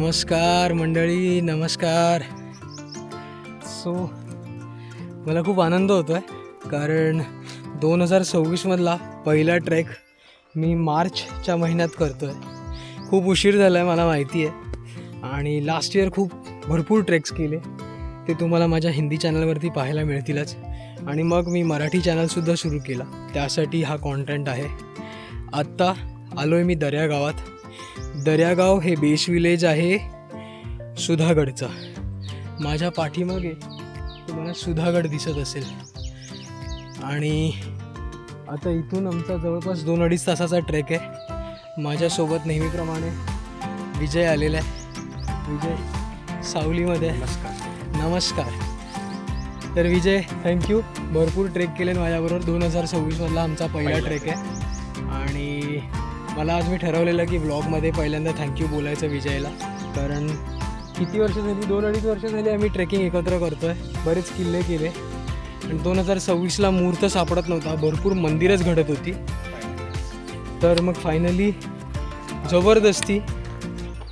नमस्कार मंडळी, नमस्कार. सो मला खूप आनंद होतो आहे कारण 2026मधला पहिला ट्रेक मी मार्चच्या महिन्यात करतो आहे. खूप उशीर झाला आहे मला माहिती आहे, आणि लास्ट इयर खूप भरपूर ट्रेक्स केले. ते तुम्हाला माझ्या हिंदी चॅनलवरती पाहायला मिळतीलच. आणि मग मी मराठी चॅनलसुद्धा सुरू केला, त्यासाठी हा कॉन्टेंट आहे. आत्ता आलो आहे मी दर्या गावात. दर्यागाव हे बेस विलेज आहे सुधागडचं. माझ्या पाठीमागे तुम्हाला सुधागड दिसत असेल. आणि आता इथून आमचा जवळपास 2-2.5 तासाचा ट्रेक आहे. माझ्यासोबत नेहमीप्रमाणे विजय आलेला आहे. विजय सावलीमध्ये. नमस्कार. तर विजय, थँक्यू. भरपूर ट्रेक केले माझ्याबरोबर. 2026मधला आमचा पहिला ट्रेक आहे. आणि मला आज मी ठरवलेलं की ब्लॉगमध्ये पहिल्यांदा थँक्यू बोलायचं विजयला. कारण किती वर्ष झाली, 2-2.5 वर्ष झाली आम्ही ट्रेकिंग एकत्र करतो आहे. बरेच किल्ले केले. आणि 2026ला मुहूर्त सापडत नव्हता. भरपूर मंदिरच घडत होती. तर मग फायनली जबरदस्ती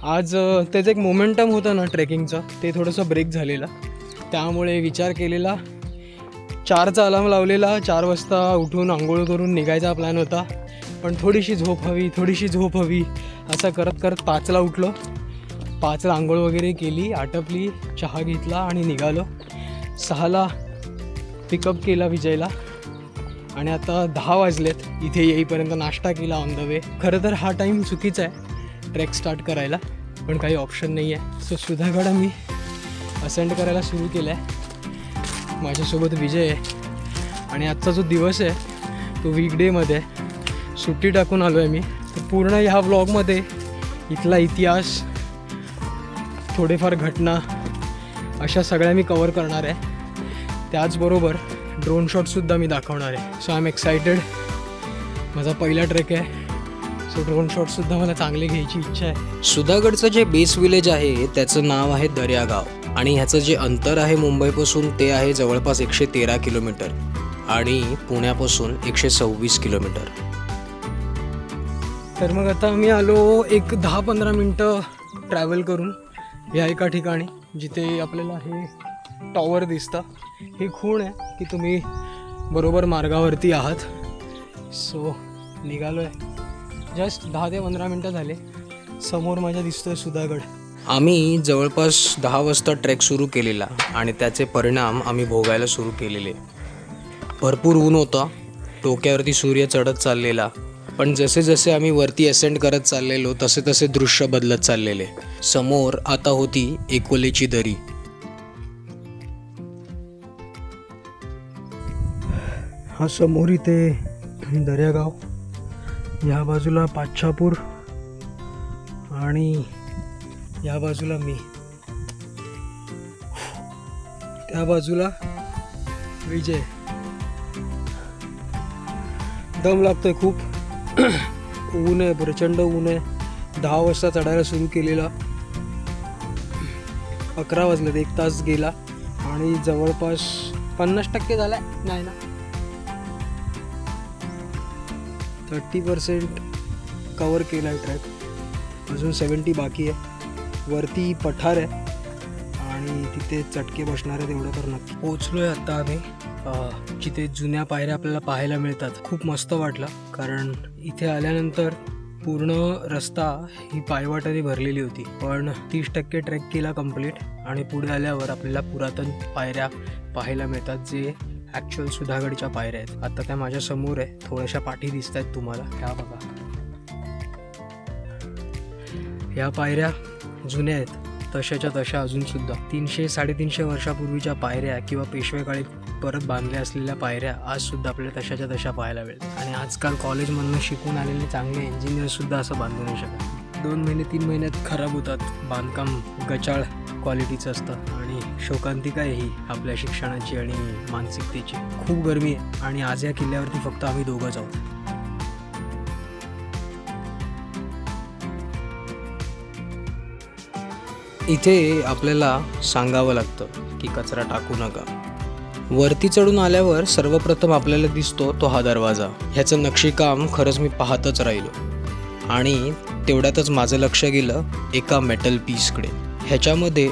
आज त्याचं एक मोमेंटम होतं ना ट्रेकिंगचं, ते थोडंसं ब्रेक झालेलं. त्यामुळे विचार केलेला, 4चा अलार्म लावलेला, 4 वाजता उठून आंघोळ करून निघायचा प्लॅन होता. पण थोडीशी झोप हवी असं करत 5ला उठलो. 5ला आंघोळ वगैरे केली, आटपली, चहा घेतला आणि निघालो. 6ला पिकअप केला विजयला. आणि आता 10 वाजलेत. इथे येईपर्यंत नाश्ता केला ऑन द वे. खरं तर हा टाईम चुकीचा आहे ट्रेक स्टार्ट करायला, पण काही ऑप्शन नाही आहे. सो सुधागड मी असेंड करायला सुरू केलं आहे. माझ्यासोबत विजय आहे. आणि आजचा जो दिवस आहे तो वीकडेमध्ये आहे. सुट्टी टाकून आलो आहे मी. तर पूर्ण ह्या व्लॉगमध्ये इथला इतिहास, थोडेफार घटना, अशा सगळ्या मी कवर करणार आहे. त्याचबरोबर ड्रोन शॉटसुद्धा मी दाखवणार आहे. So I am excited. माझा पहिला ट्रेक आहे. सो ड्रोन शॉटसुद्धा मला चांगले घ्यायची इच्छा आहे. सुधागडचं जे बेस विलेज आहे त्याचं नाव आहे दर्यागाव. आणि ह्याचं जे अंतर आहे मुंबईपासून ते आहे जवळपास 113 किलोमीटर आणि पुण्यापासून 126 किलोमीटर. तर मग आता आम्ही आलो एक 10-15 मिनटं ट्रॅव्हल करून या एका ठिकाणी, जिथे आपल्याला हे टॉवर दिसतं. ही खूण आहे की तुम्ही बरोबर मार्गावरती आहात. सो निघालो आहे. जस्ट 10 ते 15 मिनटं झाले. समोर माझ्या दिसतोय सुधागड. आम्ही जवळपास 10 वाजता ट्रेक सुरू केलेला आणि त्याचे परिणाम आम्ही भोगायला सुरू केलेले. भरपूर ऊन होता, डोक्यावरती सूर्य चढत चाललेला. पण जसे जसे आम्ही वरती असेंड करत चाललेलो तसे तसे दृश्य बदलत चाललेले. समोर आता होती एकोलेची दरी. हा समोर इथे दर्यागाव, या बाजूला पाच्छापूर आणि या बाजूला मी, त्या बाजूला विजय. दम लागतोय खूप. ऊन आहे, प्रचंड ऊन आहे. 10 वाजता चढायला सुरू केलेला. 11 वाजलेत, 1 तास गेला. आणि जवळपास 50% झाला आहे. नाही ना, 30% कवर केला आहे ट्रॅक. अजून 70 बाकी आहे. वरती पठार आहे आणि तिथे चटके बसणार आहेत, एवढं तर नक्की. पोचलो आहे आत्ता आम्ही, जिथे जुन्या पायऱ्या आपल्याला पाहायला मिळतात. खूप मस्त वाटलं कारण इथे आल्यानंतर पूर्ण रस्ता ही पायवाटाने भरलेली होती. पण 30% ट्रेक केला कंप्लीट. आणि पुढे आल्यावर आपल्याला पुरातन पायऱ्या पाहायला मिळतात, जे ॲक्च्युअल सुधागडच्या पायऱ्या आहेत. आता त्या माझ्या समोर आहे, थोड्याशा पाठी दिसत आहेत तुम्हाला. ह्या बघा, ह्या पायऱ्या जुन्या आहेत, तशाच्या तशा अजूनसुद्धा. 300-350 वर्षापूर्वीच्या पायऱ्या किंवा पेशवेकाळी परत बांधल्या असलेल्या पायऱ्या आजसुद्धा आपल्याला तशाच्या तशा पाहायला मिळतात. आणि आजकाल कॉलेजमधनं शिकून आलेले चांगले इंजिनियरसुद्धा असं बांधू नाही शकत. 2 महिने 3 महिन्यात खराब होतात. बांधकाम गचाळ क्वालिटीचं असतं. आणि शोकांतिका आहे ही आपल्या शिक्षणाची आणि मानसिकतेची. खूप गरमी आहे आणि आज या किल्ल्यावरती फक्त आम्ही दोघंच आहोत. इथे आपल्याला सांगावं लागतं की कचरा टाकू नका. वरती चढून आल्यावर सर्वप्रथम आपल्याला दिसतो तो हा दरवाजा. ह्याचं नक्षीकाम खरंच मी पाहतच राहिलो. आणि तेवढ्यातच माझं लक्ष गेलं एका मेटल पीसकडे. ह्याच्यामध्ये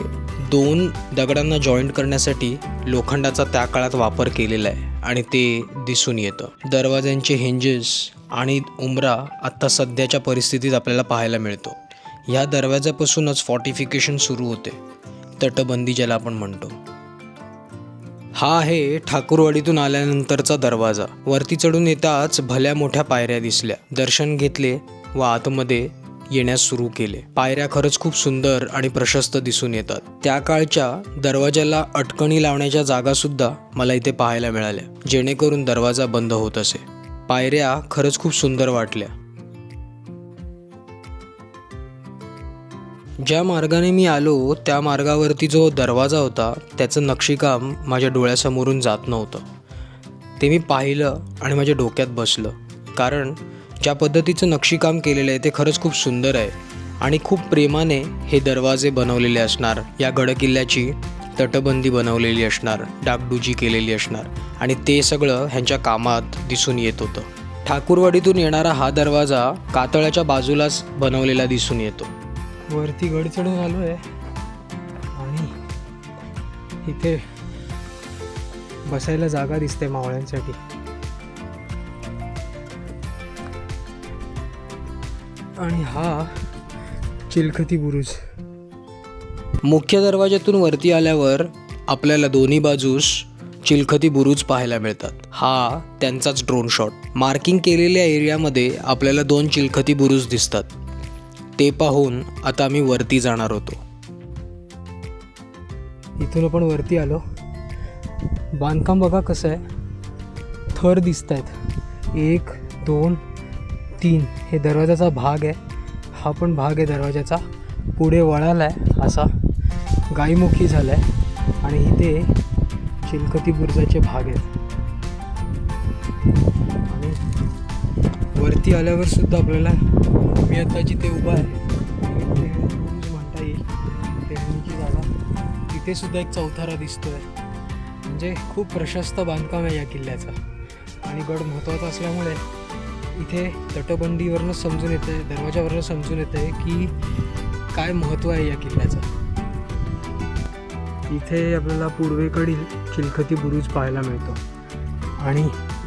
2 दगडांना जॉईंट करण्यासाठी लोखंडाचा त्या काळात वापर केलेला आहे आणि ते दिसून येतं. दरवाज्यांचे हिंजेस आणि उंबरा आत्ता सध्याच्या परिस्थितीत आपल्याला पाहायला मिळतो. ह्या दरवाजापासूनच फॉर्टिफिकेशन सुरू होते, तटबंदी ज्याला आपण म्हणतो. हा आहे ठाकूरवाडीतून आल्यानंतरचा दरवाजा. वरती चढून येताच भल्या मोठ्या पायऱ्या दिसल्या. दर्शन घेतले व आतमध्ये येण्यास सुरू केले. पायऱ्या खरंच खूप सुंदर आणि प्रशस्त दिसून येतात. त्या काळच्या दरवाजाला अटकणी लावण्याच्या जागासुद्धा मला इथे पाहायला मिळाल्या, जेणेकरून दरवाजा बंद होत असे. पायऱ्या खरंच खूप सुंदर वाटल्या. ज्या मार्गाने मी आलो त्या मार्गावरती जो दरवाजा होता त्याचं नक्षीकाम माझ्या डोळ्यासमोरून जात नव्हतं. ते मी पाहिलं आणि माझ्या डोक्यात बसलं, कारण ज्या पद्धतीचं नक्षीकाम केलेलं आहे ते खरंच खूप सुंदर आहे आणि खूप प्रेमाने हे दरवाजे बनवलेले असणार. या गडकिल्ल्याची तटबंदी बनवलेली असणार, डागडुजी केलेली असणार आणि ते सगळं ह्यांच्या कामात दिसून येत होतं. ठाकूरवाडीतून येणारा हा दरवाजा कातळाच्या बाजूलाच बनवलेला दिसून येतो. वरती गड चढून आलो आहे आणि इथे बसायला जागा दिसते मावळ्यांसाठी. आणि हा चिलखती बुरुज. मुख्य दरवाज्यातून वरती आल्यावर आपल्याला दोन्ही बाजूस चिलखती बुरुज पाहायला मिळतात. हा त्यांचाच ड्रोन शॉट. मार्किंग केलेल्या एरियामध्ये आपल्याला 2 चिलखती बुरुज दिसतात. ते पाहून आता आम्ही वरती जाणार होतो. इथून आपण वरती आलो. बांधकाम बघा कसं आहे, थर दिसत आहेत. 1 2 3 हे दरवाजाचा भाग आहे. हा पण भाग आहे दरवाजाचा. पुढे वळाला आहे, असा गाईमुखी झाला आहे आणि इथे चिलखती बुरुजाचे भाग आहेत. आणि वरती आल्यावर सुद्धा आपल्याला, मी आता जिथे उभा आहे ते बुरुज म्हणता येईल, पेरणीची जागा, तिथे सुद्धा एक चौथारा दिसतो आहे. म्हणजे खूप प्रशस्त बांधकाम आहे या किल्ल्याचं. आणि गड महत्त्वाचा असल्यामुळे इथे तटबंदीवरनं समजून येतं आहे, दरवाजावरनं समजून येतं आहे की काय महत्त्व आहे या किल्ल्याचं. इथे आपल्याला पूर्वेकडील चिलखती बुरुज पाहायला मिळतो आणि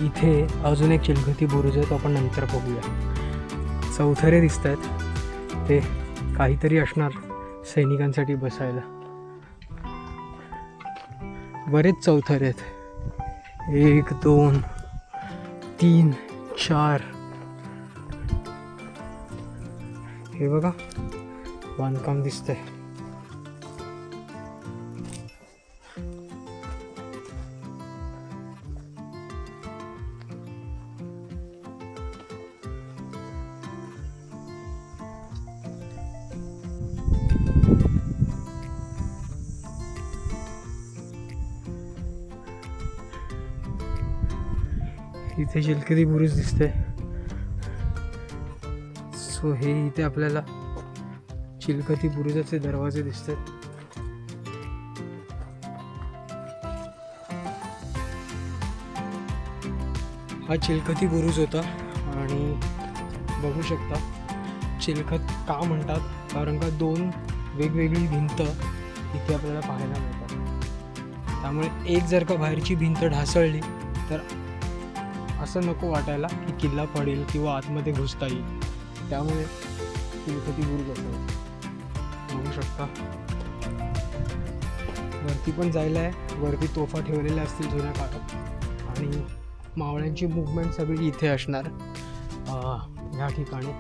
इथे अजून एक चिलखती बुरुज आहे, तो आपण नंतर बघूया. चौथरे दिसत आहेत, ते काहीतरी असणार सैनिकांसाठी बसायला. बरेच चौथरे आहेत, 1 2 3 4. हे बघा बांधकाम दिसतंय. इथे चिलखती बुरुज दिसते. सो हे इथे आपल्याला चिलखती बुरुजाचे दरवाजे दिसतात. हा चिलखती बुरुज होता आणि बघू शकता चिलखत का म्हणतात, कारण का 2 वेगवेगळी भिंत इथे आपल्याला पाहायला मिळतात. त्यामुळे एक जर का बाहेरची भिंत ढासळली तर असं नको वाटायला की किल्ला पडेल किंवा आतमध्ये घुसता येईल. त्यामुळे चिलखती बुरुज असतो. बघू शकता वरती पण जायला आहे. वरती तोफा ठेवलेल्या असतील जुन्या काळात आणि मावळ्यांची मूवमेंट सगळी इथे असणार ह्या ठिकाणी.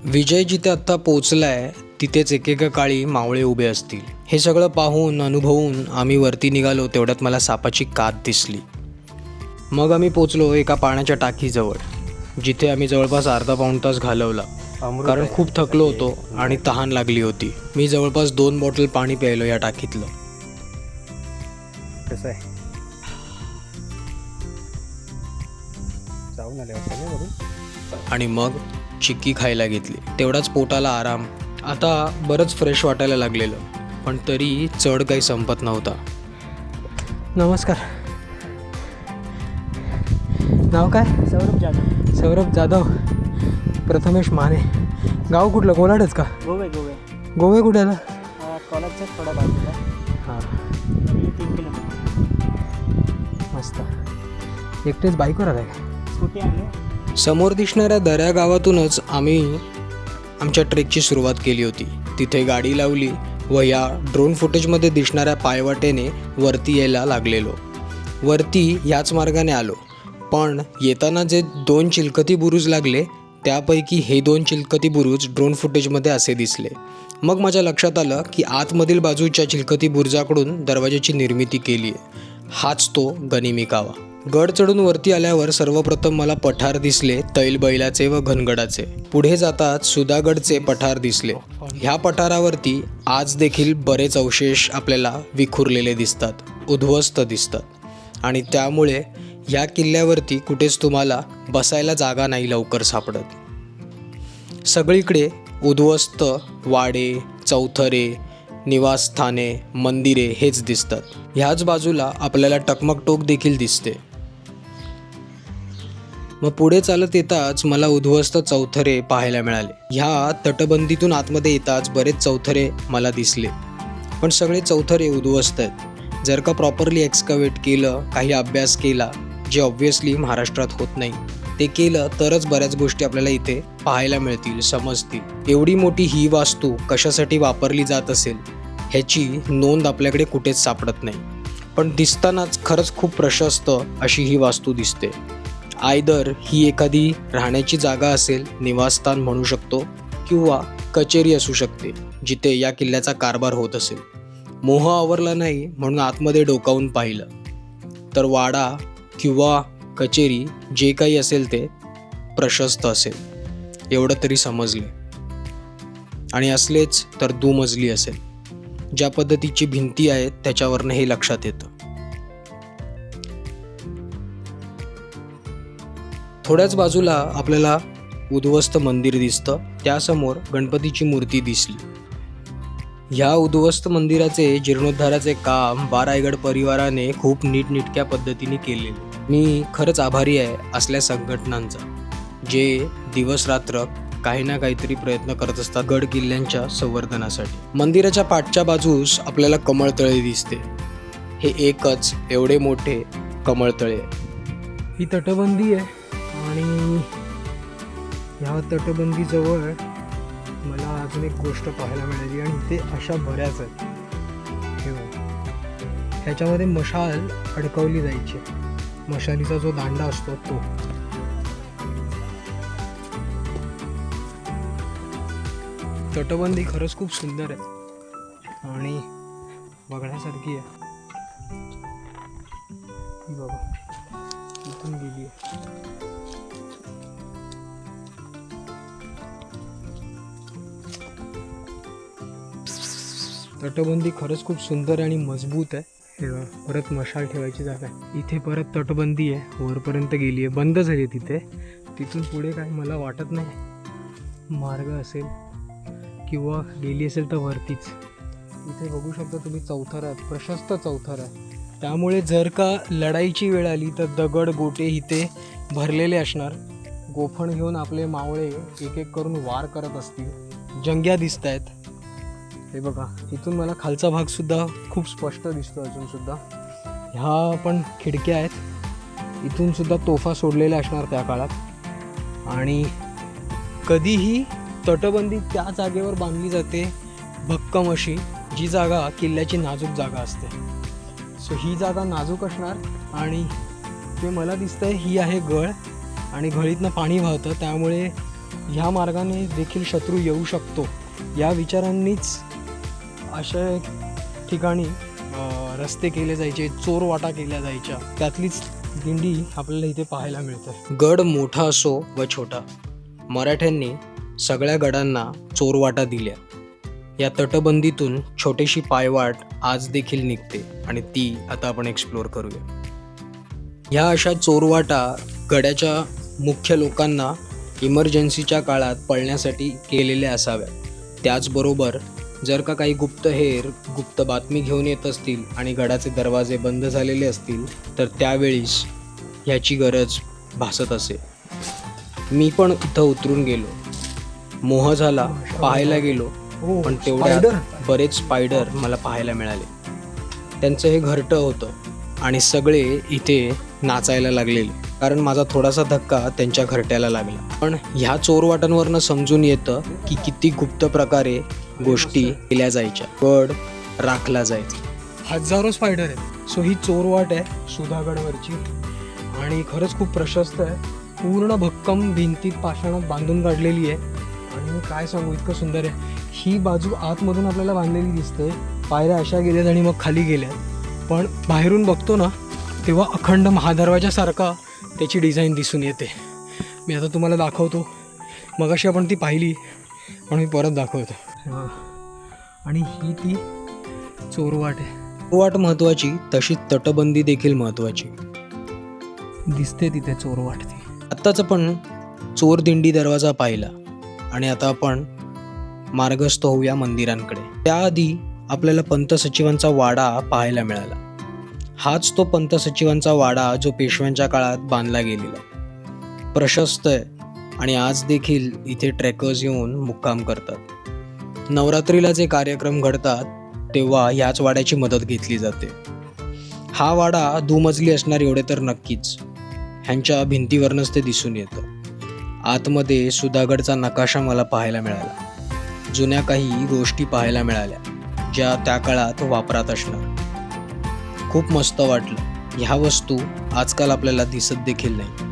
विजय जिथे आत्ता पोचला आहे तिथेच एकेका काळी मावळे उभे असतील. हे सगळं पाहून अनुभवून आम्ही वरती निघालो. तेवढ्यात मला सापाची कात दिसली. मग आम्ही पोचलो एका पाण्याच्या टाकीजवळ, जिथे आम्ही जवळपास अर्धा पाऊण तास घालवला, कारण खूप थकलो होतो आणि तहान लागली होती. मी जवळपास 2 बॉटल पाणी प्यायलो या टाकीतलं. कसं आहे जाऊन आले आणि मग चिक्की खायला घेतली. तेवढाच पोटाला आराम. आता बरंच फ्रेश वाटायला लागलेलं, पण तरी चढ काही संपत नव्हता. नमस्कार. नाव काय? सौरभ जाधव. प्रथमेश माने. गाव कुठलं? कोल्हाडच का? गोवे गोवे कुठे आला? कॉलेजच्या थोडा बाजूला हां 3 किलोमीटर. मस्त. एकटेच बाईकवर आलाय का? स्कूटी आणली. समोर दिसणाऱ्या दऱ्या गावातूनच आम्ही आमच्या ट्रेकची सुरुवात केली होती. तिथे गाडी लावली व या ड्रोन फुटेजमध्ये दिसणाऱ्या पायवाटेने वरती यायला लागलेलो. वरती ह्याच मार्गाने आलो, पण येताना जे 2 चिलखती बुरुज लागले त्यापैकी हे 2 चिलखती बुरुज ड्रोन फुटेजमध्ये असे दिसले. मग माझ्या लक्षात आलं की आतमधील बाजूच्या चिलखती बुरुजाकडून दरवाजाची निर्मिती केली आहे. हाच तो गनिमी कावा. गड चढून वरती आल्यावर सर्वप्रथम मला पठार दिसले, तैलबैलाचे व घनगडाचे. पुढे जातात सुधागडचे पठार दिसले. ह्या पठारावरती आज देखील बरेच अवशेष आपल्याला विखुरलेले दिसतात, उद्ध्वस्त दिसतात आणि त्यामुळे ह्या किल्ल्यावरती कुठेच तुम्हाला बसायला जागा नाही लवकर सापडत. सगळीकडे उद्ध्वस्त वाडे, चौथरे, निवासस्थाने, मंदिरे हेच दिसतात. ह्याच बाजूला आपल्याला टकमक टोक देखील दिसते. मग पुढे चालत येताच मला उद्ध्वस्त चौथरे पाहायला मिळाले. ह्या तटबंदीतून आतमध्ये येताच बरेच चौथरे मला दिसले, पण सगळे चौथरे उद्ध्वस्त आहेत. जर का प्रॉपरली एक्सकवेट केलं, काही अभ्यास केला, जे ऑब्व्हियसली महाराष्ट्रात होत नाही, ते केलं तरच बऱ्याच गोष्टी आपल्याला इथे पाहायला मिळतील, समजतील. एवढी मोठी ही वास्तू कशासाठी वापरली जात असेल ह्याची नोंद आपल्याकडे कुठेच सापडत नाही, पण दिसतानाच खरंच खूप प्रशस्त अशी ही वास्तू दिसते. आयदर ही एखादी राहण्याची जागा असेल, निवासस्थान म्हणू शकतो, किंवा कचेरी असू शकते जिथे या किल्ल्याचा कारभार होत असेल. मोह आवरला नाही म्हणून आतमध्ये डोकावून पाहिलं तर वाडा किंवा कचेरी जे काही असेल ते प्रशस्त असेल एवढं तरी समजले, आणि असलेच तर दुमजली असेल. ज्या पद्धतीची भिंती आहेत त्याच्यावरनं हे लक्षात येतं. थोड्याच बाजूला आपल्याला उद्ध्वस्त मंदिर दिसतं, त्यासमोर गणपतीची मूर्ती दिसली. ह्या उद्ध्वस्त मंदिराचे जीर्णोद्धाराचे काम रायगड परिवाराने खूप नीटनेटक्या पद्धतीने केलेले. मी खरंच आभारी आहे असल्या संघटनांचा, जे दिवस रात्र काही ना काहीतरी प्रयत्न करत असतात गड किल्ल्यांच्या संवर्धनासाठी. मंदिराच्या पाठच्या बाजूस आपल्याला कमळतळे दिसते. हे एकच एवढे मोठे कमळतळे. ही तटबंदी आहे आणि ह्या तटबंदीजवळ मला अजून एक गोष्ट पाहायला मिळाली, आणि ते अशा बऱ्याच आहेत. हे बघा, ह्याच्यामध्ये मशाल अडकवली जायची. मशालीचा जो दांडा असतो तो. तटबंदी खरंच खूप सुंदर आहे आणि बघण्यासारखी आहे. ही बघा, इथून गेली आहे. तटबंदी खरंच खूप सुंदर आणि मजबूत आहे. हे बघा, परत मशाल ठेवायची जागा आहे. इथे परत तटबंदी आहे, वरपर्यंत गेली आहे, बंद झाली आहे तिथे. तिथून पुढे काय मला वाटत नाही मार्ग असेल, किंवा गेली असेल तर वरतीच. इथे बघू शकता तुम्ही चौथरा आहेत, प्रशस्त चौथरा आहे. त्यामुळे जर का लढाईची वेळ आली तर दगड गोटे इथे भरलेले असणार. गोफण घेऊन आपले मावळे एक एक करून वार करत असतील. जंग्या दिसत आहेत. हे बघा, इथून मला खालचा भागसुद्धा खूप स्पष्ट दिसतो अजूनसुद्धा. ह्या पण खिडक्या आहेत. इथूनसुद्धा तोफा सोडलेल्या असणार त्या काळात. आणि कधीही तटबंदी त्या जागेवर बांधली जाते भक्कम अशी, जी जागा किल्ल्याची नाजूक जागा असते. सो ही जागा नाजूक असणार, आणि ते मला दिसतंय ही आहे गळ, आणि गळीतनं पाणी वाहतं, त्यामुळे ह्या मार्गाने देखील शत्रू येऊ शकतो. या विचारांनीच अशा ठिकाणी रस्ते केले जायचे, चोरवाटा केल्या जायच्या. त्यातलीच दिंडी आपल्याला इथे पाहायला मिळते. गड मोठा असो व छोटा, मराठ्यांनी सगळ्या गडांना चोरवाटा दिल्या. या तटबंदीतून छोटीशी पायवाट आज देखील निघते, आणि ती आता आपण एक्सप्लोअर करूया. ह्या अशा चोरवाटा गडाच्या मुख्य लोकांना इमर्जन्सीच्या काळात पळण्यासाठी केलेल्या असाव्यात. त्याचबरोबर जर का काही गुप्तहेर गुप्त बातमी घेऊन येत असतील आणि गडाचे दरवाजे बंद झालेले असतील तर त्यावेळीस ह्याची गरज भासत असे. मी पण इथं उतरून गेलो. मोह झाला, पाहायला गेलो, हो, पण तेवढ्यात spider. बरेच स्पायडर मला पाहायला मिळाले. त्यांचं हे घरटं होतं आणि सगळे इथे नाचायला लागलेले, कारण माझा थोडासा धक्का त्यांच्या घरट्याला लागला. पण ह्या चोरवाटांवरनं समजून येतं की किती गुप्त प्रकारे गोष्टी केल्या जायच्या, गड राखला जायचा. हजारो स्पायडर आहेत. सो ही चोरवाट आहे सुधागडवरची आणि खरंच खूप प्रशस्त आहे. पूर्ण भक्कम भिंतीत पाषाणात बांधून काढलेली आहे आणि काय सांगू, इतकं सुंदर आहे. ही बाजू आतमधून आपल्याला बांधलेली दिसते, पायऱ्या अशा गेल्यात आणि मग खाली गेल्यात, पण बाहेरून बघतो ना तेव्हा अखंड महादरवाजासारखा त्याची डिझाईन दिसून येते. मी आता तुम्हाला दाखवतो. मगाशी आपण ती पाहिली पण मी परत दाखवतो. आणि ही ती चोरवाट आहे. चोरवाट महत्त्वाची, तशी तटबंदी देखील महत्त्वाची. दिसते तिथे चोरवाट ती. आत्ताच आपण चोर दिंडी दरवाजा पाहिला आणि आता आपण मार्गस्थ होऊया मंदिरांकडे. त्याआधी आपल्याला पंत सचिवांचा वाडा पाहायला मिळाला. हाच तो पंत सचिवांचा वाडा जो पेशव्यांच्या काळात बांधला गेलेला, प्रशस्त आहे आणि आज देखील इथे ट्रेकर्स येऊन मुक्काम करतात. नवरात्रीला जे कार्यक्रम घडतात तेव्हा ह्याच वाड्याची मदत घेतली जाते. हा वाडा दुमजली असणार एवढे तर नक्कीच, ह्यांच्या भिंतीवरनंच ते दिसून येतं. आतमध्ये सुधागडचा नकाशा मला पाहायला मिळाला. जुन्या काही गोष्टी पाहायला मिळाल्या ज्या त्या काळात वापरात असणार. खूप मस्त वाटलं. ह्या वस्तू आजकाल आपल्याला दिसत देखील नाही.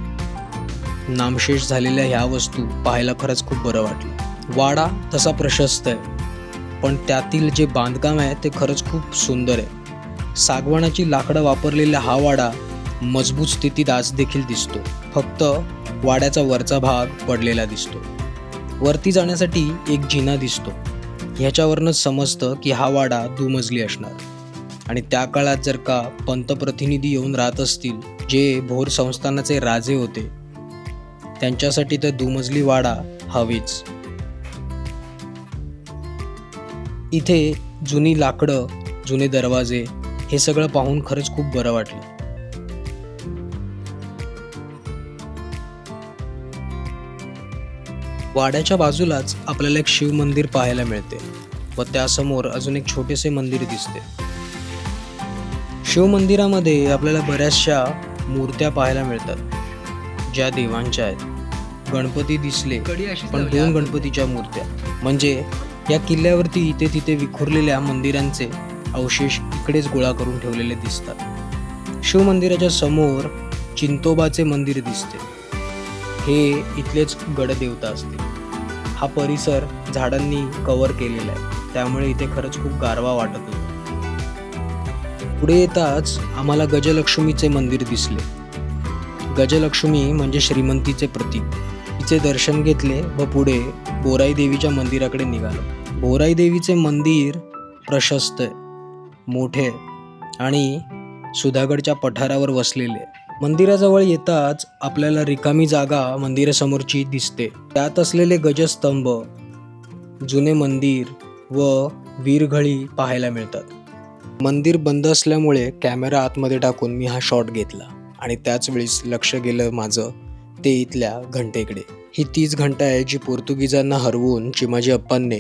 नामशेष झालेल्या ह्या वस्तू पाहायला खरंच खूप बरं वाटलं. वाडा तसा प्रशस्त आहे, पण त्यातील जे बांधकाम आहे ते खरंच खूप सुंदर आहे. सागवानाची लाकडं वापरलेला हा वाडा मजबूत स्थितीत आज देखील दिसतो. फक्त वाड्याचा वरचा भाग पडलेला दिसतो. वरती जाण्यासाठी एक जिना दिसतो. ह्याच्यावरनंच समजतं की हा वाडा दुमजली असणार. आणि त्या काळात जर का पंतप्रतिनिधी येऊन राहत असतील, जे भोर संस्थानाचे राजे होते, त्यांच्यासाठी तर दुमजली वाडा हवीच. इथे जुनी लाकडं, जुने दरवाजे, हे सगळं पाहून खरंच खूप बरं वाटलं. वाड्याच्या बाजूलाच आपल्याला एक शिव मंदिर पाहायला मिळते व त्यासमोर अजून एक छोटेसे मंदिर दिसते. शिव मंदिरामध्ये आपल्याला बऱ्याचशा मूर्त्या पाहायला मिळतात ज्या देवांच्या आहेत. गणपती दिसले, पण 2 गणपतीच्या मूर्त्या. म्हणजे या किल्ल्यावरती इथे तिथे विखुरलेल्या मंदिरांचे अवशेष इकडेच गोळा करून ठेवलेले दिसतात. शिव मंदिराच्या समोर चिंतोबाचे मंदिर दिसते. हे इथलेच गडदेवता असते. हा परिसर झाडांनी कव्हर केलेला आहे, त्यामुळे इथे खरंच खूप गारवा वाटत होता. पुढे येताच आम्हाला गजलक्ष्मीचे मंदिर दिसले. गजलक्ष्मी म्हणजे श्रीमंतीचे प्रतीक. तिचे दर्शन घेतले व पुढे बोराई देवीच्या मंदिराकडे निघालो. बोराई देवीचे मंदिर प्रशस्त आहे, मोठे आणि सुधागडच्या पठारावर वसलेले. मंदिराजवळ येताच आपल्याला रिकामी जागा मंदिरासमोरची दिसते. त्यात असलेले गजस्तंभ, जुने मंदिर व वीरघळी पाहायला मिळतात. मंदिर बंद असल्यामुळे कॅमेरा आतमध्ये टाकून मी हा शॉट घेतला आणि त्याच वेळेस लक्ष गेलं माझं ते इथल्या घंटेकडे. ही तीच घंटा आहे जी पोर्तुगीजांना हरवून चिमाजी अप्पांनी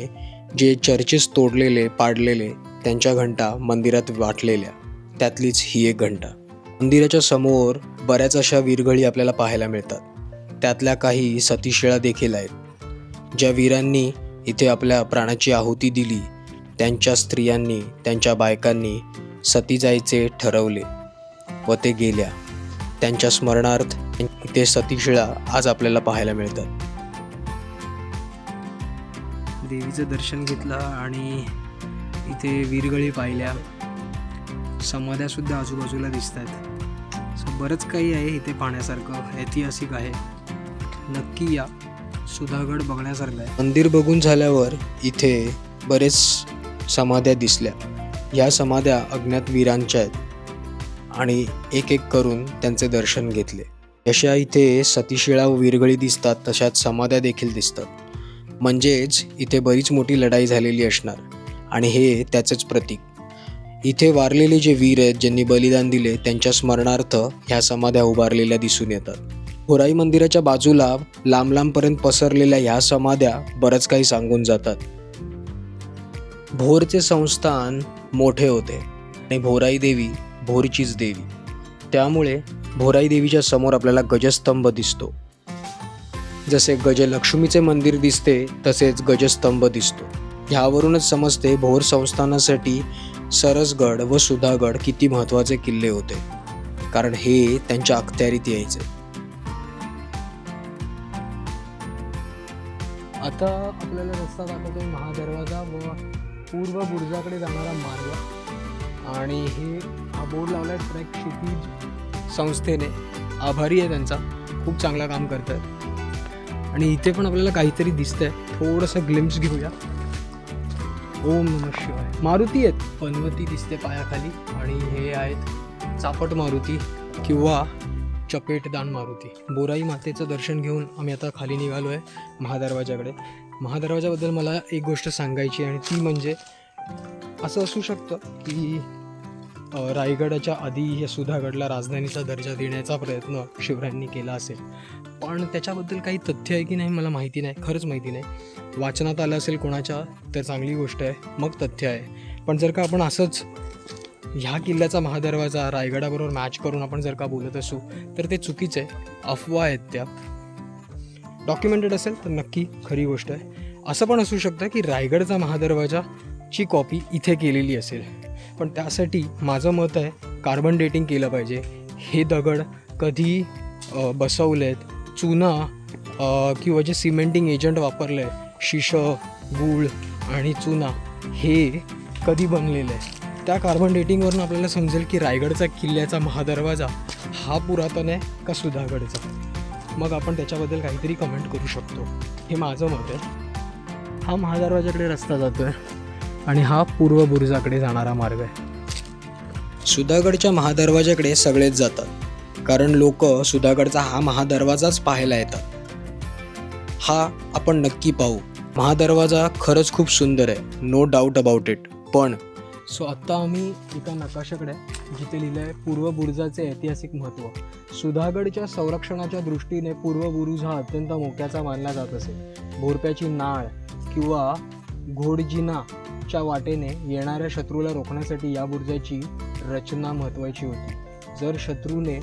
जे चर्चेस तोडलेले, पाडलेले, त्यांच्या घंटा मंदिरात वाटलेल्या, त्यातलीच ही एक घंटा. मंदिराच्या समोर बऱ्याच अशा वीरघळी आपल्याला पाहायला मिळतात. त्यातल्या काही सतीशिळा देखील आहेत. ज्या वीरांनी इथे आपल्या प्राणाची आहुती दिली, त्यांच्या स्त्रियांनी, त्यांच्या बायकांनी सती जायचे ठरवले व ते गेल्या. त्यांच्या स्मरणार्थ इथे सतीशिळा आज आपल्याला पाहायला मिळतात. देवीचं दर्शन घेतलं आणि इथे वीरगळी पाहिल्या. समाध्यासुद्धा आजूबाजूला दिसत आहेत. सो बरंच काही आहे इथे पाहण्यासारखं, ऐतिहासिक आहे. नक्की या, सुधागड बघण्यासारखं आहे. मंदिर बघून झाल्यावर इथे बरेच समाध्या दिसल्या. ह्या समाध्या अज्ञात वीरांच्या आहेत आणि एक एक करून त्यांचे दर्शन घेतले. जशा इथे सतीशिळा व वीरगळी दिसतात, तशाच समाध्या देखील दिसतात. म्हणजेच इथे बरीच मोठी लढाई झालेली असणार आणि हे त्याचंच प्रतीक. इथे वारलेले जे वीर आहेत, ज्यांनी बलिदान दिले, त्यांच्या स्मरणार्थ ह्या समाध्या उभारलेल्या दिसून येतात. भोराई मंदिराच्या बाजूला लांब लांबपर्यंत पसरलेल्या ह्या समाध्या बरंच काही सांगून जातात. भोरचे संस्थान मोठे होते आणि भोराई देवी भोरचीच देवी, त्यामुळे भोराई देवीच्या समोर आपल्याला गजस्तंभ दिसतो. जसे गजलक्ष्मीचे मंदिर दिसते तसेच गजस्तंभ दिसतो. ह्यावरूनच समजते भोर संस्थानासाठी सरसगड व सुधागड किती महत्त्वाचे किल्ले होते, कारण हे त्यांच्या अखत्यारीत यायचे. आता आपल्याला रस्ता दाखवतोय महादरवाजा व पूर्व बुर्जाकडे जाणारा मार्ग. आणि हा बोर्ड लावला आहे ट्रेक क्षितिज संस्थेने. आभारी आहे त्यांचा, खूप चांगला काम करतात. आणि इथे पण आपल्याला काहीतरी दिसतंय, थोडंसं ग्लिम्स घेऊया. ओम नमः शिवाय. मारुती आहेत, पनवती दिसते पायाखाली. आणि हे आहेत चापट मारुती किंवा चपेटदान मारुती. बोराई मातेचं दर्शन घेऊन आम्ही आता खाली निघालो आहे महादरवाजाकडे. महादरवाजाबद्दल मला एक गोष्ट सांगायची, आणि ती म्हणजे असं असू शकतं की रायगडाच्या आधी या सुधागडला राजधानीचा दर्जा देण्याचा प्रयत्न शिवरायांनी केला असेल, पण त्याच्याबद्दल काही तथ्य आहे की नाही मला माहिती नाही, खरंच माहिती नाही. वाचनात आलं असेल कोणाच्या तर चांगली गोष्ट आहे, मग तथ्य आहे. पण जर का आपण असंच ह्या किल्ल्याचा महादरवाजा रायगडाबरोबर मॅच करून आपण जर का बोलत असू तर ते चुकीचं आहे, अफवा आहेत त्या. डॉक्युमेंटेड असेल तर नक्की खरी गोष्ट आहे. असं पण असू शकतं की रायगडचा महादरवाजाची कॉपी इथे केलेली असेल, पण त्यासाठी माझं मत आहे कार्बन डेटिंग केलं पाहिजे. हे दगड कधी बसवलेत, चुना किंवा जे सिमेंटिंग एजंट वापरलं आहे, शिशं, गूळ आणि चुना, हे कधी बनलेलं आहे, त्या कार्बन डेटिंगवरून आपल्याला समजेल की रायगडचा किल्ल्याचा महादरवाजा हा पुरातन आहे का सुधागडचा. मग आपण त्याच्याबद्दल काहीतरी कमेंट करू शकतो. हे माझं मत आहे. हा महादरवाजाकडे रस्ता जातो आहे आणि हा पूर्व बुर्जाकडे जाणारा मार्ग आहे. सुधागडच्या महादरवाजाकडे सगळेच जातात, कारण लोक सुधागडचा हा महादरवाजाच पाहायला येतात. हा आपण नक्की पाहू. महादरवाजा खरंच खूप सुंदर आहे, नो डाऊट अबाउट इट. पण आत्ता आम्ही एका नकाशाकडे जिथे लिहिलं आहे पूर्व बुरुजाचे ऐतिहासिक महत्त्व. सुधागडच्या संरक्षणाच्या दृष्टीने पूर्व बुरुज हा अत्यंत मोक्याचा मानला जात असे. भोरप्याची नाळ किंवा घोडजिनाच्या वाटेने येणाऱ्या शत्रूला रोखण्यासाठी या बुरुजाची रचना महत्त्वाची होती. जर शत्रूने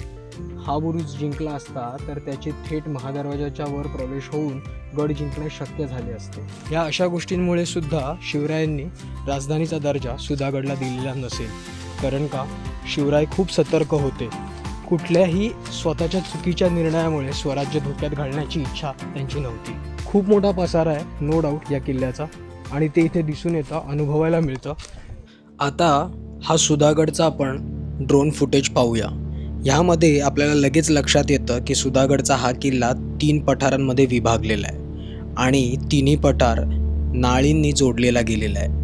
हा बुरुज जिंकला असता तर त्याचे थेट महादरवाजाच्या वर प्रवेश होऊन गड जिंकणे शक्य झाले असते. या अशा गोष्टींमुळे सुद्धा शिवरायांनी राजधानीचा दर्जा सुधागडला दिलेला नसेल, कारण का शिवराय खूप सतर्क होते. कुठल्याही स्वतःच्या चुकीच्या निर्णयामुळे स्वराज्य धोक्यात घालण्याची इच्छा त्यांची नव्हती. खूप मोठा पसारा आहे नो डाऊट या किल्ल्याचा, आणि ते इथे दिसून येतं, अनुभवायला मिळतं. आता हा सुधागडचा आपण ड्रोन फुटेज पाहूया. ह्यामध्ये आपल्याला लगेच लक्षात येतं की सुधागडचा हा किल्ला 3 पठारांमध्ये विभागलेला आहे आणि तिन्ही पठार नाळींनी जोडलेला गेलेला आहे.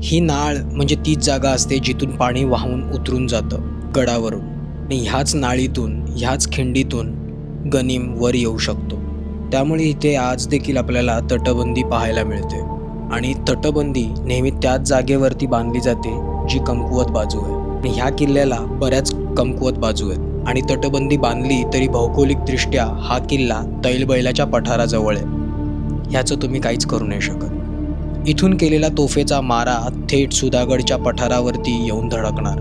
ही नाळ म्हणजे तीच जागा असते जिथून पाणी वाहून उतरून जातं गडावरून, आणि ह्याच नाळीतून ह्याच खिंडीतून गनिम वर येऊ शकतो. त्यामुळे इथे आज देखील आपल्याला तटबंदी पाहायला मिळते, आणि तटबंदी नेहमी त्याच जागेवरती बांधली जाते जी कमकुवत बाजू आहे. आणि ह्या किल्ल्याला बऱ्याच कमकुवत बाजू आहेत, आणि तटबंदी बांधली तरी भौगोलिकदृष्ट्या हा किल्ला तैलबैलाच्या पठाराजवळ आहे. ह्याचं तुम्ही काहीच करू नाही शकत. इथून केलेला तोफेचा मारा थेट सुधागडच्या पठारावरती येऊन धडकणार,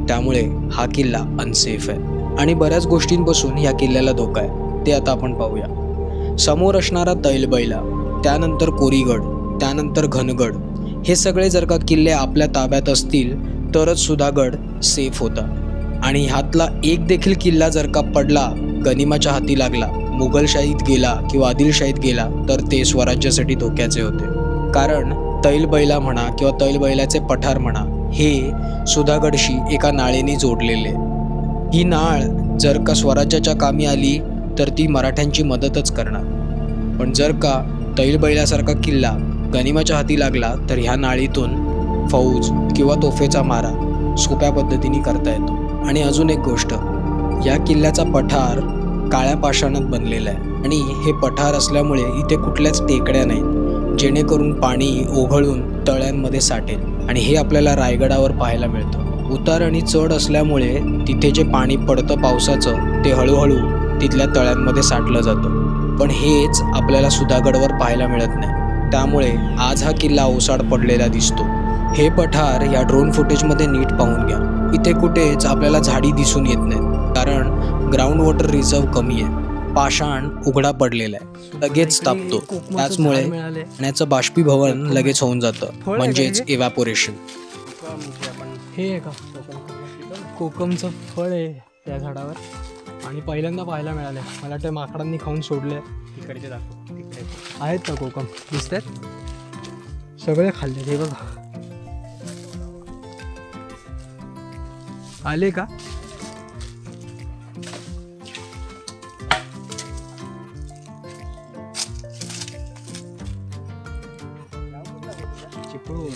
त्यामुळे हा किल्ला अनसेफ आहे. आणि बऱ्याच गोष्टींपासून ह्या किल्ल्याला धोका आहे, ते आता आपण पाहूया. समोर असणारा तैलबैला, त्यानंतर कोरीगड, त्यानंतर घनगड, हे सगळे जर का किल्ले आपल्या ताब्यात असतील तरच सुधागड सेफ होता. आणि ह्यातला एक देखील किल्ला जर का पडला, गनिमाच्या हाती लागला, मुघलशाहीत गेला किंवा आदिलशाहीत गेला तर ते स्वराज्यासाठी धोक्याचे होते. कारण तैलबैला म्हणा किंवा तैलबैलाचे पठार म्हणा, हे सुधागडशी एका नाळेने जोडलेले. ही नाळ जर का स्वराज्याच्या कामी आली तर ती मराठ्यांची मदतच करणार, पण जर का तैलबैलासारखा किल्ला गनिमाच्या हाती लागला तर ह्या नाळीतून फौज किंवा तोफेचा मारा सोप्या पद्धतीने करता येतो. आणि अजून एक गोष्ट, या किल्ल्याचा पठार काळ्या पाषाणात बनलेला आहे, आणि हे पठार असल्यामुळे इथे कुठल्याच टेकड्या नाहीत जेणेकरून पाणी ओघळून तळ्यांमध्ये साठेल. आणि हे आपल्याला रायगडावर पाहायला मिळतं. उतार आणि चढ असल्यामुळे तिथे जे पाणी पडतं पावसाचं ते हळूहळू तिथल्या तळ्यांमध्ये साठलं जातं. पण हेच आपल्याला सुधागडवर पाहायला मिळत नाही. त्यामुळे आज हा किल्ला ओसाड पडलेला दिसतो. हे पठार या ड्रोन फुटेजमध्ये नीट पाहून घ्या. इथे कुठेच आपल्याला झाडी दिसून येत नाहीत, कारण ग्राउंड वॉटर रिझर्व कमी आहे. पाषाण उघडा पडलेला आहे, लगेच तापतो. त्याचमुळे पाण्याचं बाष्पीभवन लगेच होऊन जातं, म्हणजेच इव्हॅपोरेशन. हे आहे का कोकमचं फळ आहे त्या झाडावर आणि पहिल्यांदा पाहायला मिळालं. मला वाटतं माकडांनी खाऊन सोडले. तिकडचे दाखव, तिकडे आहेत का कोकम दिसतात? सगळे खाल्ले. हे बघा आले का? चिपळूण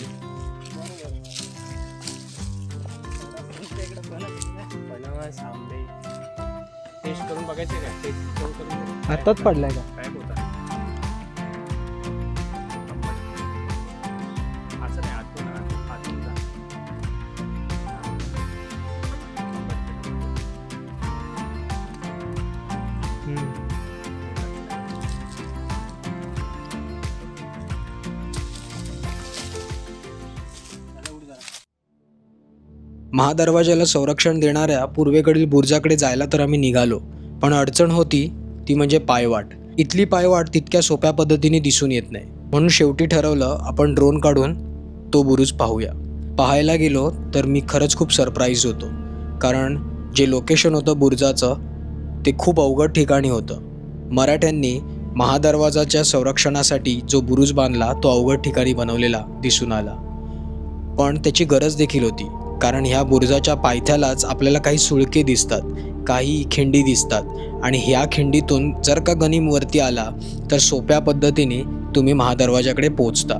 फणस, आंबे टेस्ट करून बघायचे का? टेस्ट करून आत्ताच पडलाय का? काय होता असं नाही, आतून जा. महादरवाजाला संरक्षण देणाऱ्या पूर्वेकडील बुर्जाकडे जायला तर आम्ही निघालो, पण अडचण होती ती म्हणजे पायवाट. इथली पायवाट तितक्या सोप्या पद्धतीने दिसून येत नाही, म्हणून शेवटी ठरवलं आपण ड्रोन काढून तो बुरुज पाहूया. पाहायला गेलो तर मी खरंच खूप सरप्राईज होतो, कारण जे लोकेशन होतं बुरुजाचं ते खूप अवघड ठिकाणी होतं. मराठ्यांनी महादरवाजाच्या संरक्षणासाठी जो बुरुज बांधला तो अवघड ठिकाणी बनवलेला दिसून आला, पण त्याची गरज देखील होती. कारण ह्या बुरुजाच्या पायथ्यालाच आपल्याला काही सुळके दिसतात, काही खिंडी दिसतात आणि ह्या खिंडीतून जर का गनिम वरती आला तर सोप्या पद्धतीने तुम्ही महादरवाजाकडे पोहोचता.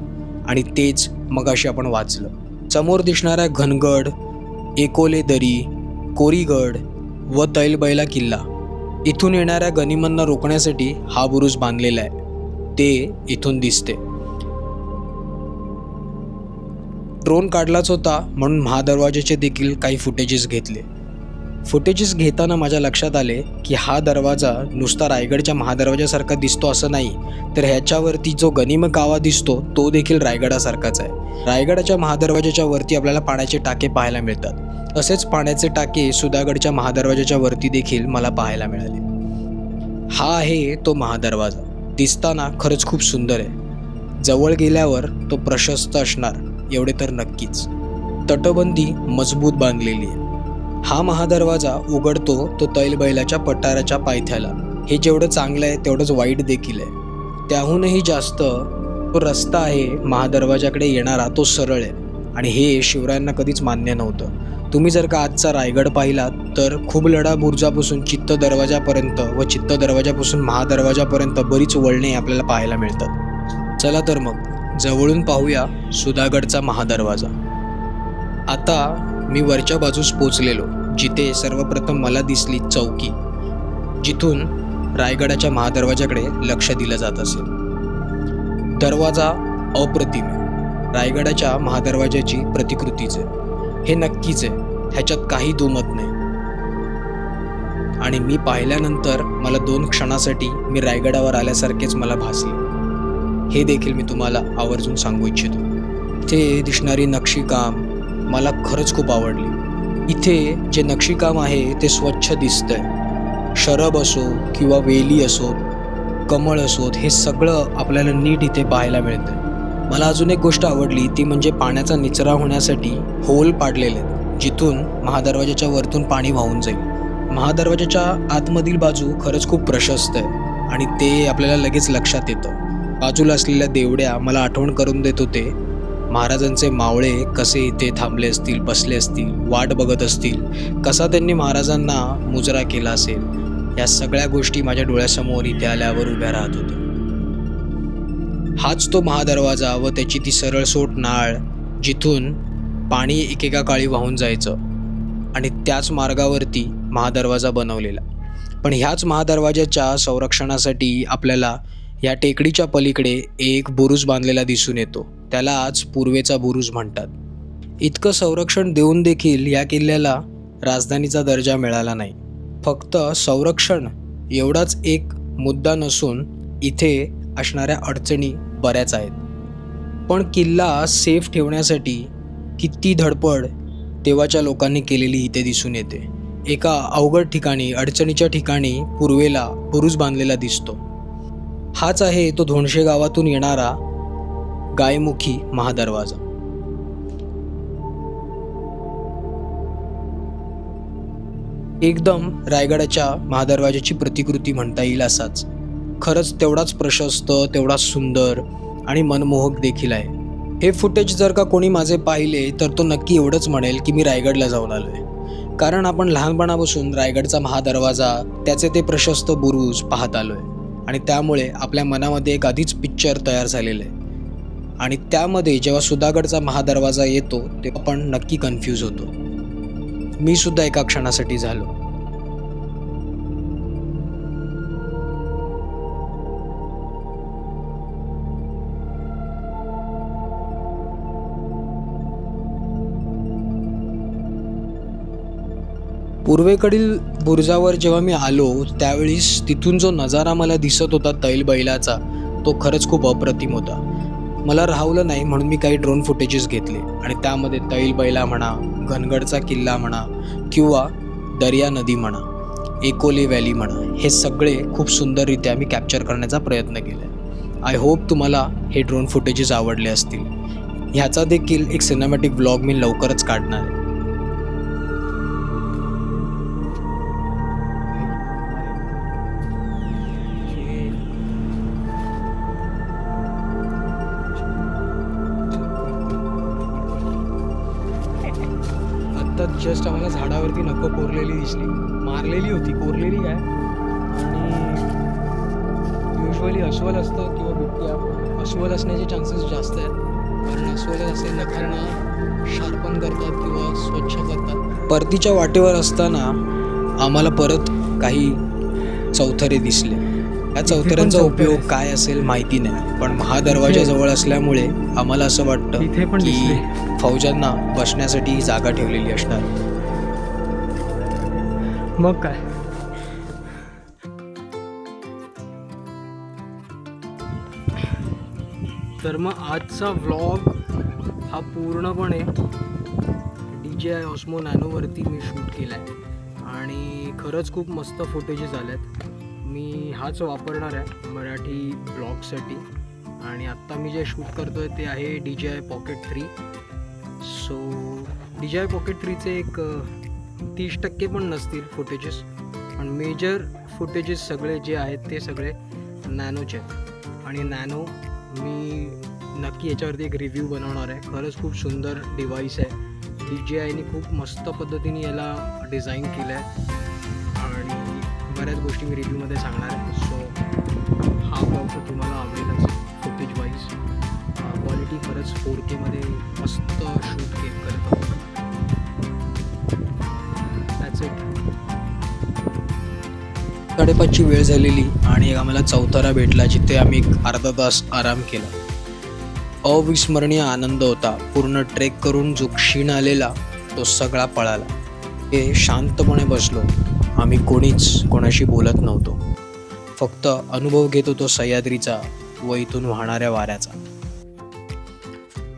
आणि तेच मगाशी आपण वाचलं. समोर दिसणारा घनगड, एकोले दरी, कोरीगड व तैलबैला किल्ला, इथून येणाऱ्या गनिमांना रोखण्यासाठी हा बुरुज बांधलेला आहे. ते इथून दिसते. ड्रोन काढलाच होता म्हणून महादरवाजाचे देखील काही फुटेजेस घेतले. फुटेजेस घेताना माझ्या लक्षात आले की हा दरवाजा नुसता रायगडच्या महादरवाजासारखा दिसतो असं नाही, तर ह्याच्यावरती जो गनिम कावा दिसतो तो देखील रायगडासारखाच आहे. रायगडाच्या महादरवाजाच्या वरती आपल्याला पाण्याचे टाके पाहायला मिळतात. असेच पाण्याचे टाके सुधागडच्या महादरवाजाच्या वरती देखील मला पाहायला मिळाले. हा आहे तो महादरवाजा. दिसताना खरंच खूप सुंदर आहे. जवळ गेल्यावर तो प्रशस्त असणार एवढे तर नक्कीच. तटबंदी मजबूत बांधलेली आहे. हा महादरवाजा उघडतो तो तैलबैलाच्या पठाराच्या पायथ्याला. हे जेवढं चांगलं आहे तेवढंच वाईट देखील आहे. त्याहूनही जास्त तो रस्ता आहे महादरवाजाकडे येणारा तो सरळ आहे, आणि हे शिवरायांना कधीच मान्य नव्हतं. तुम्ही जर का आजचा रायगड पाहिलात तर खूप लढा बुर्जापासून चित्त दरवाजापर्यंत व चित्त दरवाजापासून महादरवाजापर्यंत बरीच वळणे आपल्याला पाहायला मिळतात. चला तर मग जवळून पाहूया सुधागडचा महादरवाजा. आता मी वरच्या बाजूस पोचलेलो, जिथे सर्वप्रथम मला दिसली चौकी, जिथून रायगडाच्या महादरवाजाकडे लक्ष दिलं जात असेल. दरवाजा अप्रतिम आहे. रायगडाच्या महादरवाजाची प्रतिकृतीच आहे, हे नक्कीच आहे, ह्याच्यात काही दुमत नाही. आणि मी पाहिल्यानंतर मला 2 क्षणासाठी मी रायगडावर आल्यासारखेच मला भासले. हे देखील मी तुम्हाला आवर्जून सांगू इच्छितो. इथे दिसणारी नक्षीकाम मला खरंच खूप आवडली. इथे जे नक्षीकाम आहे ते स्वच्छ दिसतंय. शरब असो किंवा वेली असोत, कमळ असोत, हे सगळं आपल्याला नीट इथे पाहायला मिळतंय. मला अजून एक गोष्ट आवडली ती म्हणजे पाण्याचा निचरा होण्यासाठी होल पाडलेले आहेत, जिथून महादरवाजाच्या वरतून पाणी वाहून जाईल. महादरवाजाच्या आतमधील बाजू खरंच खूप प्रशस्त आहे आणि ते आपल्याला लगेच लक्षात येतं. बाजूला असलेल्या देवड्या मला आठवण करून देत होते महाराजांचे मावळे कसे इथे थांबले असतील, बसले असतील, वाट बघत असतील, कसा त्यांनी महाराजांना मुजरा केला असेल. या सगळ्या गोष्टी माझ्या डोळ्यासमोर इथे आल्यावर उभ्या राहत होत्या. हाच तो महादरवाजा व त्याची ती सरळसोट नाळ, जिथून पाणी एकेका काळी वाहून जायचं, आणि त्याच मार्गावरती महादरवाजा बनवलेला. पण ह्याच महादरवाजाच्या संरक्षणासाठी आपल्याला या टेकडीच्या पलीकडे एक बुरुज बांधलेला दिसून येतो. त्याला आज पूर्वेचा बुरुज म्हणतात. इतकं संरक्षण देऊन देखील या किल्ल्याला राजधानीचा दर्जा मिळाला नाही. फक्त संरक्षण एवढाच एक मुद्दा नसून इथे असणाऱ्या अडचणी बऱ्याच आहेत. पण किल्ला सेफ ठेवण्यासाठी किती धडपड तेव्हाच्या लोकांनी केलेली इथे दिसून येते. एका अवघड ठिकाणी, अडचणीच्या ठिकाणी पूर्वेला बुरुज बांधलेला दिसतो. हाच आहे तो धोणशे गावातून येणारा गायमुखी महादरवाजा. एकदम रायगडाच्या महादरवाजाची प्रतिकृती म्हणता येईल असाच. खरंच तेवढाच प्रशस्त, तेवढाच सुंदर आणि मनमोहक देखील आहे. हे फुटेज जर का कोणी माझे पाहिले तर तो नक्की एवढंच म्हणेल की मी रायगडला जाऊन आलो आहे. कारण आपण लहानपणापासून रायगडचा महादरवाजा, त्याचे ते प्रशस्त बुरुज पाहत आलो आहे आणि त्यामुळे आपल्या मनामध्ये एक आधीच पिक्चर तयार झालेलं आहे. आणि त्यामध्ये जेव्हा सुधागडचा महादरवाजा येतो तेव्हा आपण नक्की कन्फ्यूज होतो. मी सुद्धा एका क्षणासाठी झालो. पूर्वेकडील बुरुजावर जेव्हा मी आलो त्यावेळीस तिथून जो नजारा मला दिसत होता तैलबैलाचा, तो खरंच खूप अप्रतिम होता. मला राहवलं नाही म्हणून मी काही ड्रोन फुटेजेस घेतले आणि त्यामध्ये तैलबैला म्हणा, घनगडचा किल्ला म्हणा किंवा दर्या नदी म्हणा, एकोले व्हॅली म्हणा, हे सगळे खूप सुंदररित्या मी कॅप्चर करण्याचा प्रयत्न केला. आय होप तुम्हाला हे ड्रोन फुटेजेस आवडले असतील. ह्याचा देखील एक सिनेमॅटिक व्लॉग मी लवकरच काढणार आहे. आत्ता जस्ट आम्हाला झाडावरती नखं कोरलेली दिसली. मारलेली होती, कोरलेली काय. आणि युजली अस्वल असतं किंवा बिबट्या, अस्वल असण्याचे चान्सेस जास्त आहेत. कारण अस्वल असे नखांना शार्पन करतात किंवा स्वच्छ करतात. परतीच्या वाटेवर असताना आम्हाला परत काही चौथरे दिसले. या चौथऱ्यांचा उपयोग काय असेल माहिती नाही, पण महादरवाजाजवळ असल्यामुळे आम्हाला असं वाटतं इथे पण की दिसले. फौजांना बसण्यासाठी जागा ठेवलेली असणार. मग काय. तर मग आजचा व्लॉग हा पूर्णपणे DJI Osmo Nanoवरती मी शूट केला आहे आणि खरंच खूप मस्त फुटेजेस आल्यात. मी हाच वापरणार आहे मराठी ब्लॉगसाठी. आणि आत्ता मी जे शूट करतो आहे ते आहे DJI Pocket 3. So DJI Pocket 3चे एक 30% पण नसतील फुटेजेस, पण मेजर फुटेजेस सगळे जे आहेत ते सगळे नॅनोचे आहेत. आणि नॅनो मी नक्की याच्यावरती एक रिव्ह्यू बनवणार आहे. खरंच खूप सुंदर डिव्हाइस आहे. DJIने खूप मस्त पद्धतीने याला डिझाईन केलं आहे आणि बऱ्याच गोष्टी मी रिव्ह्यूमध्ये सांगणार आहे. सो हा ब्लॉग तर तुम्हाला आवडेलच. फुटेज वाईज क्वालिटी खरंच 4K मध्ये मस्त शूट करतो. That's it. 5:30ची वेळ झालेली आणि आम्हाला चौथरा भेटला जिथे आम्ही एक अर्धा तास आराम केला. अविस्मरणीय आनंद होता. पूर्ण ट्रेक करून जो क्षीण आलेला तो सगळा पळाला. हे शांतपणे बसलो. आम्ही कोणाशी बोलत नव्हतो. फक्त अनुभव घेत होतो सह्याद्रीचा व इथून वाहणाऱ्या वाऱ्याचा.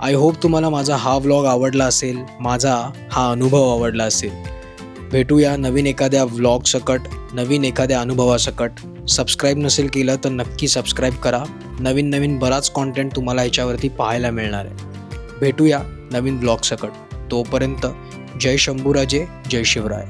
आय होप तुम्हाला माझा हा व्लॉग आवडला असेल, माझा हा अनुभव आवडला असेल. भेटूया नवीन एखाद्या व्लॉग सकट, नवीन एखाद्या अनुभवासकट. सबस्क्राईब नसेल केलं तर नक्की सबस्क्राईब करा. नवीन बराच कॉन्टेंट तुम्हाला याच्यावरती पाहायला मिळणार आहे. भेटूया नवीन ब्लॉग सकट. तोपर्यंत जय शंभूराजे, जय शिवराय.